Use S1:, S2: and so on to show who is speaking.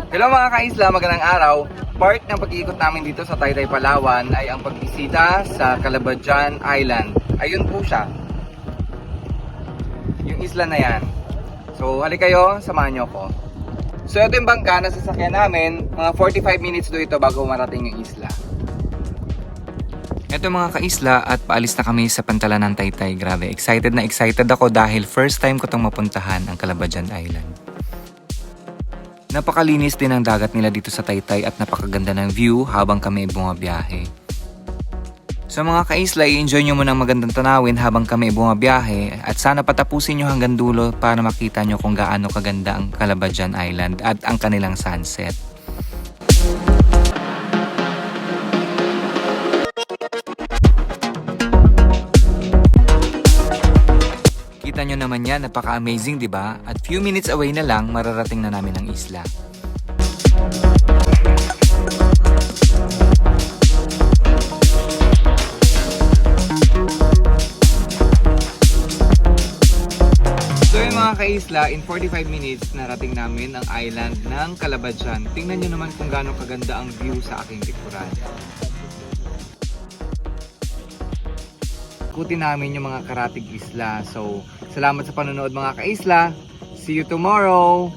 S1: Hello mga kaisla, magandang araw. Part ng pag-iikot namin dito sa Taytay, Palawan ay ang pagbisita sa Calabadjan Island. Ayun po siya. Yung isla na yan. So hali kayo, samahan nyo ko. So ito yung bangka na sasakyan namin. Mga 45 minutes do ito bago marating yung isla. Ito mga kaisla at paalis na kami sa pantalan ng Taytay. Grabe, excited na excited ako dahil first time ko itong mapuntahan ang Calabadjan Island. Napakalinis din ang dagat nila dito sa Taytay at napakaganda ng view habang kami bumabiyahe. So mga kaisla, i-enjoy nyo muna ang magandang tanawin habang kami bumabiyahe at sana patapusin nyo hanggang dulo para makita nyo kung gaano kaganda ang Calabadjan Island at ang kanilang sunset. Kita nyo naman yan, napaka-amazing, di ba? At few minutes away na lang, mararating na namin ang isla. So yun mga kaisla, in 45 minutes, narating namin ang island ng Calabadjan. Tingnan nyo naman kung gaano kaganda ang view sa aking likuran. Ikutin namin yung mga karatig isla. So, salamat sa panonood mga kaisla. See you tomorrow!